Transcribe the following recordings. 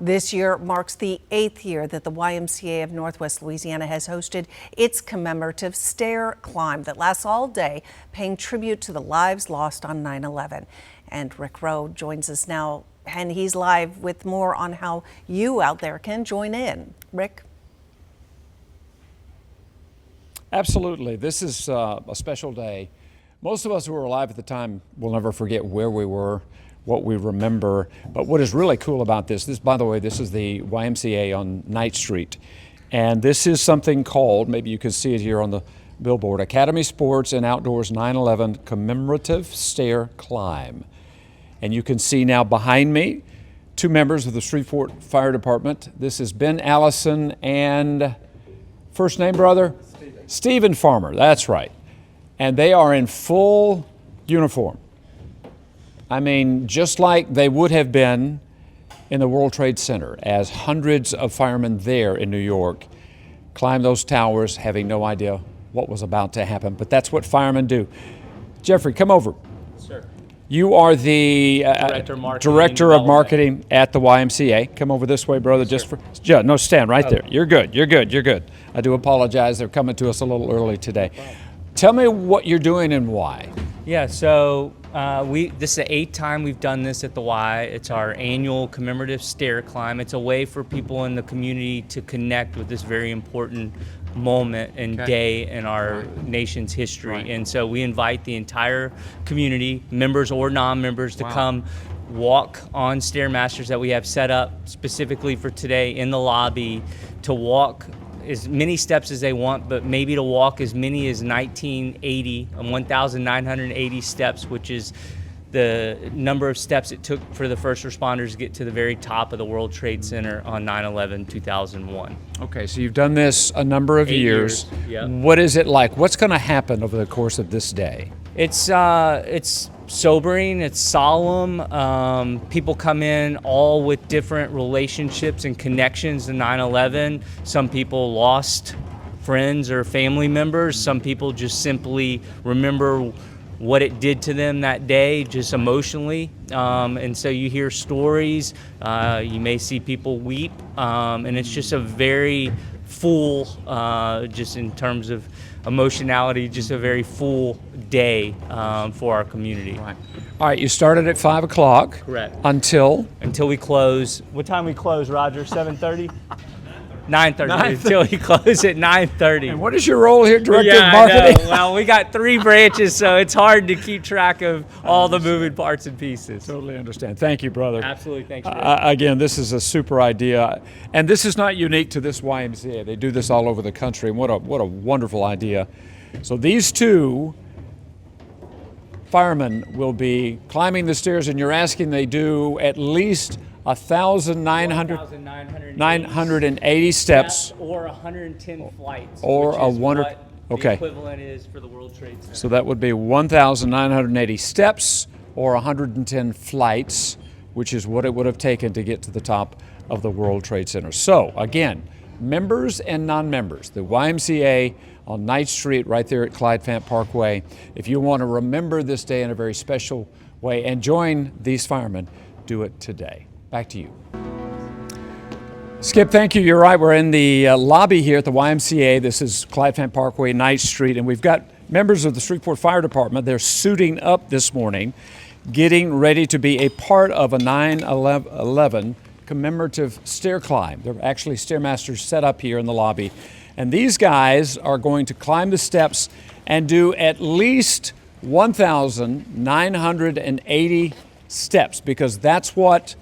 This year marks the 8th year that the YMCA of Northwest Louisiana has hosted its commemorative stair climb that lasts all day, paying tribute to the lives lost on 9/11. And Rick Rowe joins us now, and he's live with more on how you out there can join in. Rick? Absolutely. This is a special day. Most of us who were alive at the time will never forget where we were, what we remember. But what is really cool about this, by the way, this is the YMCA on Ninth Street. And this is something called, maybe you can see it here on the billboard, Academy Sports and Outdoors 9/11 Commemorative Stair Climb. And you can see now behind me, two members of the Shreveport Fire Department. This is Ben Allison and first name, brother? Stephen Farmer, that's right. And they are in full uniform. I mean, just like they would have been in the World Trade Center, as hundreds of firemen there in New York climbed those towers having no idea what was about to happen. But that's what firemen do. Jeffrey, come over. Sir. You are the Director of Marketing at the YMCA. Come over this way, brother, just for, yeah, no, stand right there. You're good, you're good, you're good. I do apologize, they're coming to us a little early today. Tell me what you're doing and why. Yeah, so this is the 8th time we've done this at the Y. It's our annual commemorative stair climb. It's a way for people in the community to connect with this very important moment and day in our nation's history. And so we invite the entire community, members or non-members, to come walk on Stairmasters that we have set up specifically for today in the lobby, to walk as many steps as they want, but maybe to walk as many as 1,980 steps, which is the number of steps it took for the first responders to get to the very top of the World Trade Center on 9/11/2001. Okay, so you've done this a number of 8 years. Yep. What is it like? What's going to happen over the course of this day? It's sobering, it's solemn. People come in all with different relationships and connections to 9/11. Some people lost friends or family members. Some people just simply remember what it did to them that day, just emotionally. And so you hear stories, you may see people weep, and it's just a very full, just in terms of emotionality, just a very full day for our community. Right. All right, you started at 5 o'clock. Correct. Until we close. What time we close, Roger? 7:30? 9:30. Until we close at 9:30. And what is your role here, Director of Marketing? I know. Well, we got 3 branches, so it's hard to keep track of all the moving parts and pieces. Totally understand. Thank you, brother. Absolutely. Thanks, Rick. Again, this is a super idea. And this is not unique to this YMCA. They do this all over the country. And what a wonderful idea. So these two firemen will be climbing the stairs, and you're asking they do at least 1,980 steps, or 110 flights, or which a is wonderful. what the equivalent is for the World Trade Center. So that would be 1,980 steps or 110 flights, which is what it would have taken to get to the top of the World Trade Center. So again, members and non-members, the YMCA on Ninth Street right there at Clyde Fant Parkway. If you want to remember this day in a very special way and join these firemen, do it today. Back to you. Skip, thank you. You're right. We're in the lobby here at the YMCA. This is Clyde Fant Parkway, Ninth Street, and we've got members of the Shreveport Fire Department. They're suiting up this morning, getting ready to be a part of a 9/11 commemorative stair climb. There are actually Stairmasters set up here in the lobby. And these guys are going to climb the steps and do at least 1,980 steps, because that's what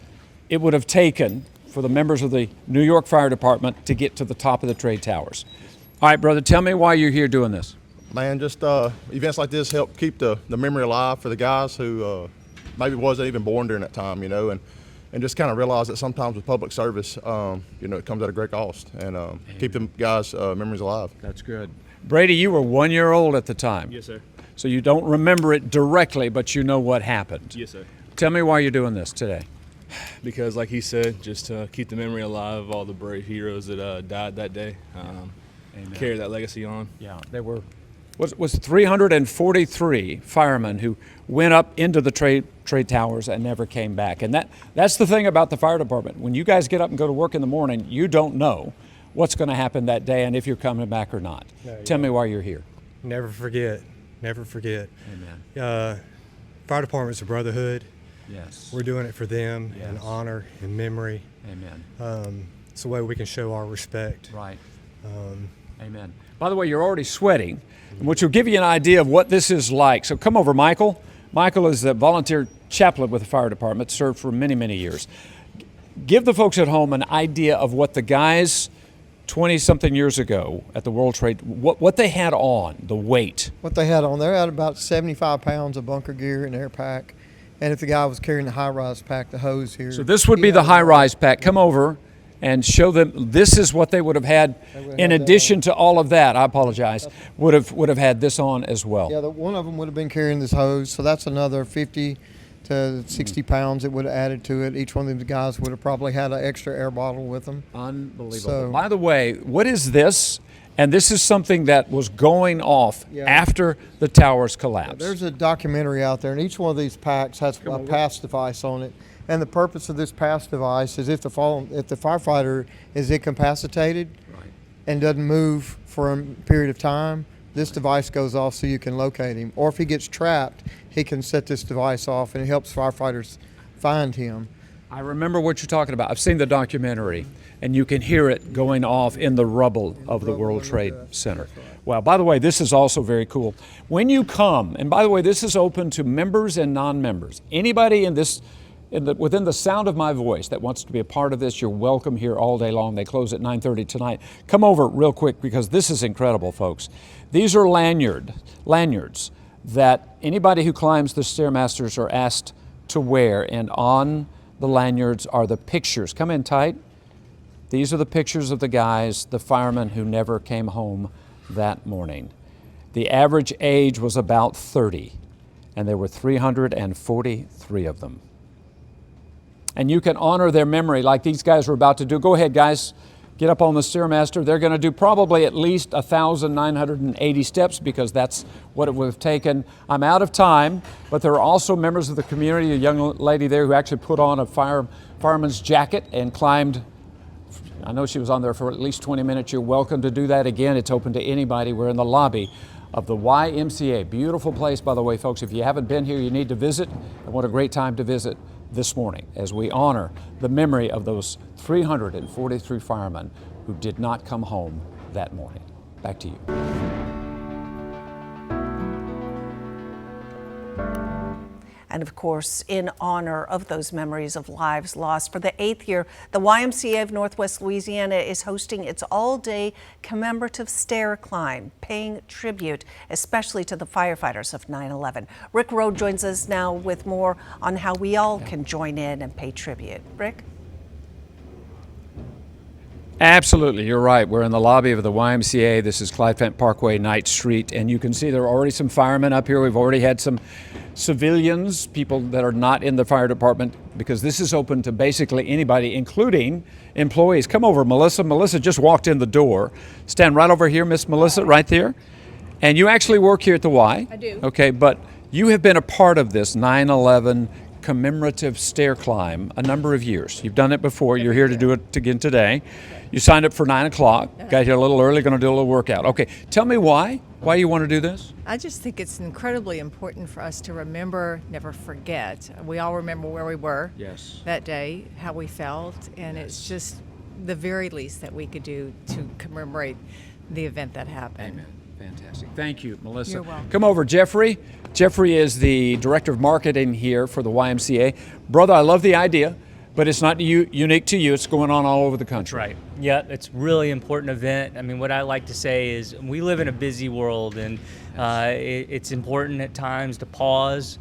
it would have taken for the members of the New York Fire Department to get to the top of the trade towers. All right, brother, tell me why you're here doing this. Man, just events like this help keep the memory alive for the guys who maybe wasn't even born during that time, you know, and just kind of realize that sometimes with public service, you know, it comes at a great cost, and keep them guys' memories alive. That's good. Brady, you were 1 year old at the time. Yes, sir. So you don't remember it directly, but you know what happened. Yes, sir. Tell me why you're doing this today. Because, like he said, just to keep the memory alive of all the brave heroes that died that day. Carry that legacy on. Yeah, they were was 343 firemen who went up into the trade towers and never came back. And that's the thing about the fire department. When you guys get up and go to work in the morning, you don't know what's going to happen that day and if you're coming back or not. Tell me why you're here. Never forget. Never forget. Amen. Fire department's a brotherhood. Yes. We're doing it for them in honor and memory. Amen. It's a way we can show our respect. Right. Amen. By the way, you're already sweating, which will give you an idea of what this is like. So come over, Michael. Michael is a volunteer chaplain with the fire department, served for many, many years. Give the folks at home an idea of what the guys 20-something years ago at the World Trade, what they had on, the weight. What they had on, they had about 75 pounds of bunker gear and air pack. And if the guy was carrying the high-rise pack, the hose here. So this would be the high-rise pack. Come over and show them this is what they would have had in addition to all of that. I apologize. Would have had this on as well. Yeah, one of them would have been carrying this hose, so that's another 50 to 60 pounds it would have added to it. Each one of these guys would have probably had an extra air bottle with them. Unbelievable. So, by the way, what is this? And this is something that was going off after the towers collapsed. There's a documentary out there, and each one of these packs has a pass device on it. And the purpose of this pass device is if the firefighter is incapacitated and doesn't move for a period of time, this device goes off so you can locate him. Or if he gets trapped, he can set this device off, and it helps firefighters find him. I remember what you're talking about. I've seen the documentary, and you can hear it going off in the rubble of the World Trade Center. Well, by the way, this is also very cool. When you come, and by the way, this is open to members and non-members. Anybody within the sound of my voice that wants to be a part of this, you're welcome here all day long. They close at 9:30 tonight. Come over real quick because this is incredible, folks. These are lanyards that anybody who climbs the Stairmasters are asked to wear, and on the lanyards are the pictures. Come in tight. These are the pictures of the guys, the firemen who never came home that morning. The average age was about 30, and there were 343 of them. And you can honor their memory like these guys were about to do. Go ahead, guys. Get up on the Stairmaster. They're going to do probably at least 1,980 steps because that's what it would have taken. I'm out of time, but there are also members of the community, a young lady there who actually put on a fireman's jacket and climbed. I know she was on there for at least 20 minutes. You're welcome to do that again. It's open to anybody. We're in the lobby of the YMCA. Beautiful place, by the way, folks. If you haven't been here, you need to visit. And what a great time to visit this morning as we honor the memory of those 343 firemen who did not come home that morning. Back to you. And of course, in honor of those memories of lives lost, for the 8th year, the YMCA of Northwest Louisiana is hosting its all-day commemorative stair climb, paying tribute especially to the firefighters of 9/11. Rick Rowe joins us now with more on how we all can join in and pay tribute. Rick? Absolutely, you're right. We're in the lobby of the YMCA. This is Clyde Fent Parkway, Knight Street, and you can see there are already some firemen up here. We've already had some civilians, people that are not in the fire department, because this is open to basically anybody, including employees. Come over, Melissa. Melissa just walked in the door. Stand right over here, Miss Melissa, right there. And you actually work here at the Y. I do. Okay, but you have been a part of this 9/11 commemorative stair climb a number of years. You've done it before. You're here to do it again today. You signed up for 9 o'clock. Got here a little early, going to do a little workout. Okay, tell me why you want to do this? I just think it's incredibly important for us to remember, never forget. We all remember where we were that day, how we felt, and it's just the very least that we could do to commemorate the event that happened. Amen. Fantastic. Thank you, Melissa. You're welcome. Come over, Jeffrey. Jeffrey is the Director of Marketing here for the YMCA. Brother, I love the idea, but it's not unique to you. It's going on all over the country. Right. Yeah, it's a really important event. I mean, what I like to say is we live in a busy world, and it's important at times to pause,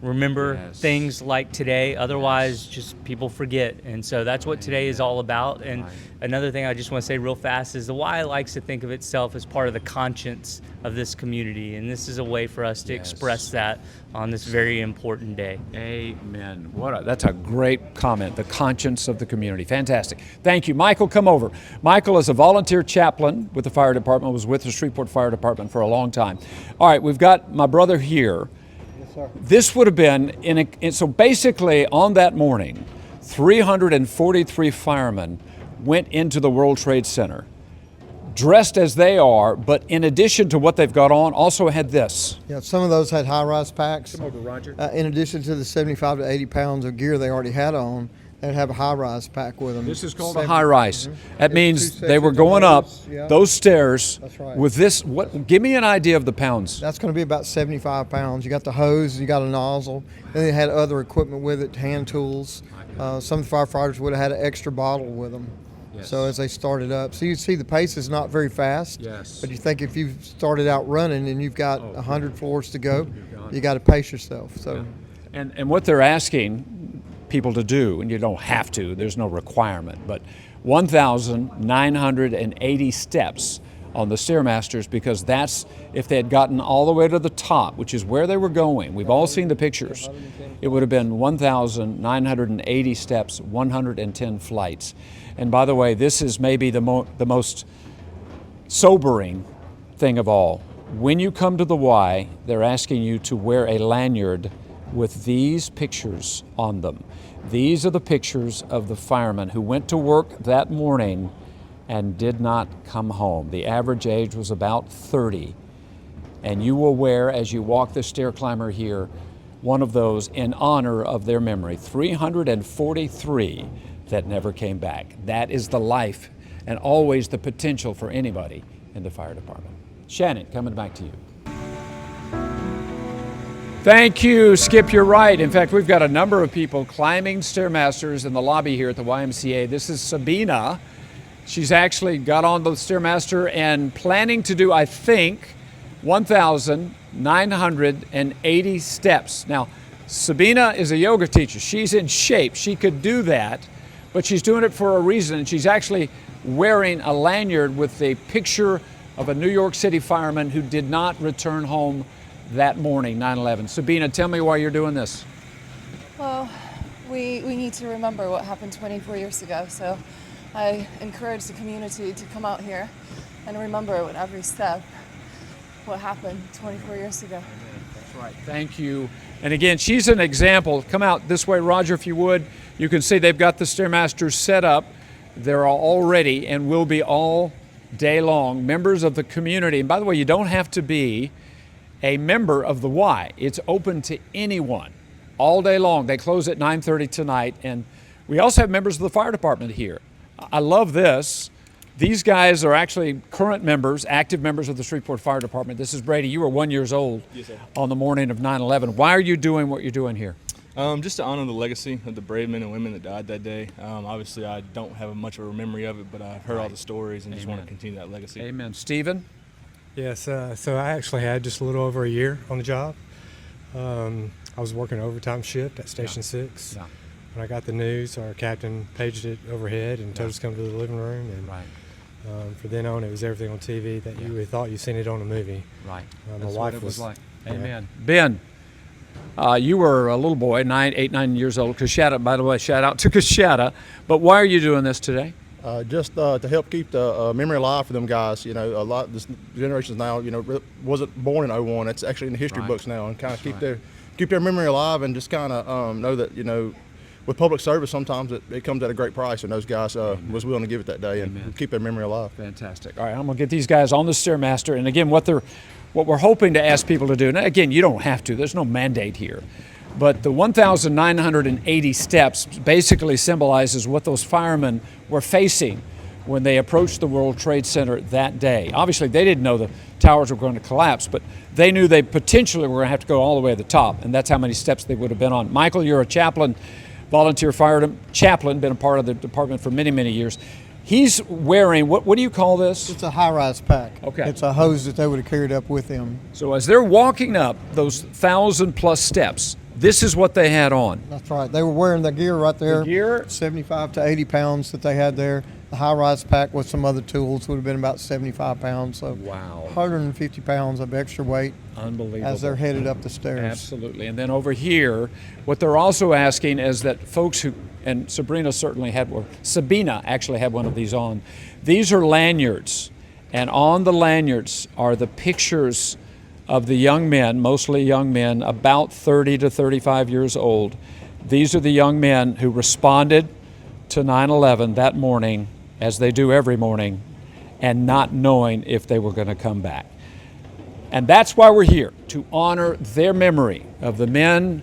remember Yes. things like today. Otherwise, just people forget. And so that's what today is all about. And another thing I just want to say real fast is the Y likes to think of itself as part of the conscience of this community. And this is a way for us to express that on this very important day. Amen. That's a great comment. The conscience of the community. Fantastic. Thank you. Michael, come over. Michael is a volunteer chaplain with the fire department, was with the Shreveport Fire Department for a long time. All right, we've got my brother here. This would have been, so basically on that morning, 343 firemen went into the World Trade Center, dressed as they are, but in addition to what they've got on, also had this. Yeah, some of those had high-rise packs. Come over, Roger. In addition to the 75 to 80 pounds of gear they already had on, they'd have a high-rise pack with them. This is called a high rise. That means Two they were sections of going up hose, yeah. those stairs That's right. with this. What? Give me an idea of the pounds. That's going to be about 75 pounds. You got the hose, you got a nozzle, and they had other equipment with it, hand tools. Some of the firefighters would have had an extra bottle with them. Yes. So as they started up, so you see the pace is not very fast. Yes. But you think if you've started out running and you've got 100 floors to go, gone. you got to pace yourself. So. And what they're asking people to do, and you don't have to, there's no requirement, but 1,980 steps on the Stairmasters, because that's, if they had gotten all the way to the top, which is where they were going, we've all seen the pictures, it would have been 1,980 steps, 110 flights. And by the way, this is maybe the most sobering thing of all. When you come to the Y, they're asking you to wear a lanyard with these pictures on them. These are the pictures of the firemen who went to work that morning and did not come home. The average age was about 30. And you will wear, as you walk the stair climber here, one of those in honor of their memory. 343 that never came back. That is the life and always the potential for anybody in the fire department. Shannon, coming back to you. Thank you, Skip, you're right. In fact, we've got a number of people climbing Stairmasters in the lobby here at the YMCA. This is Sabina. She's actually got on the Stairmaster and planning to do, I think, 1,980 steps. Now, Sabina is a yoga teacher. She's in shape. She could do that, but she's doing it for a reason. And she's actually wearing a lanyard with a picture of a New York City fireman who did not return home that morning, 9/11. Sabina, tell me why you're doing this. Well, we need to remember what happened 24 years ago, so I encourage the community to come out here and remember with every step what happened 24 years ago. That's right. Thank you. And again, she's an example. Come out this way, Roger, if you would. You can see they've got the Stairmasters set up. They're all ready and will be all day long. Members of the community. And by the way, you don't have to be a member of the Y. It's open to anyone all day long. They close at 9:30 tonight. And we also have members of the fire department here. I love this. These guys are actually current members, active members of the Shreveport Fire Department. This is Brady. You were 1 year old on the morning of 9/11. Why are you doing what you're doing here? Just to honor the legacy of the brave men and women that died that day. Obviously, I don't have much of a memory of it, but I've heard all the stories and just want to continue that legacy. Amen. Stephen? Yes, so I actually had just a little over a year on the job. I was working an overtime shift at Station 6. Yeah. When I got the news, our captain paged it overhead and told us to come to the living room. And for then on, it was everything on TV that you would thought you'd seen it on a movie. Right. My That's wife what it was like. yeah. Amen. Ben, you were a little boy, 9 years old. Kashada, by the way, shout out to Kashada. But why are you doing this today? Just to help keep the memory alive for them guys. You know, a lot of this generations now, you know, wasn't born in '01. It's actually in the history books now, and kind of keep their memory alive, and just kind of know that, you know, with public service, sometimes it comes at a great price, and those guys was willing to give it that day and keep their memory alive. Fantastic. All right, I'm going to get these guys on the Stairmaster, and again, what we're hoping to ask people to do. Now, again, you don't have to. There's no mandate here. But the 1,980 steps basically symbolizes what those firemen were facing when they approached the World Trade Center that day. Obviously, they didn't know the towers were going to collapse, but they knew they potentially were going to have to go all the way to the top, and that's how many steps they would have been on. Michael, you're a chaplain, volunteer fire chaplain, been a part of the department for many, many years. He's wearing, what do you call this? It's a high-rise pack. Okay. It's a hose that they would have carried up with them. So as they're walking up those 1,000+ steps, This is what they had on. That's right. They were wearing the gear right there. The gear? 75 to 80 pounds that they had there. The high-rise pack with some other tools would have been about 75 pounds. So Wow. 150 pounds of extra weight Unbelievable. as they're headed up the stairs. Absolutely. And then over here, what they're also asking is that folks who, and Sabina certainly had one, Sabina actually had one of these on. These are lanyards, and on the lanyards are the pictures of the young men, mostly young men, about 30 to 35 years old. These are the young men who responded to 9/11 that morning, as they do every morning, and not knowing if they were going to come back. And that's why we're here, to honor their memory of the men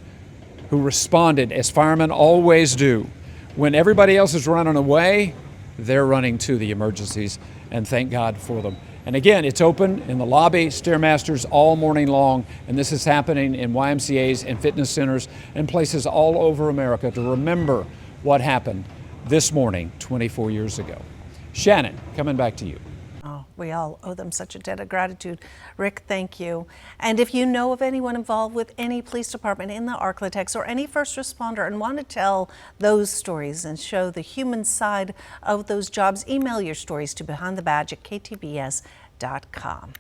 who responded, as firemen always do. When everybody else is running away, they're running to the emergencies, and thank God for them. And again, it's open in the lobby, Stairmasters all morning long, and this is happening in YMCAs and fitness centers and places all over America to remember what happened this morning 24 years ago. Shannon, coming back to you. Oh, we all owe them such a debt of gratitude. Rick, thank you. And if you know of anyone involved with any police department in the Arklatex or any first responder and want to tell those stories and show the human side of those jobs, email your stories to behindthebadge@ktbs.com.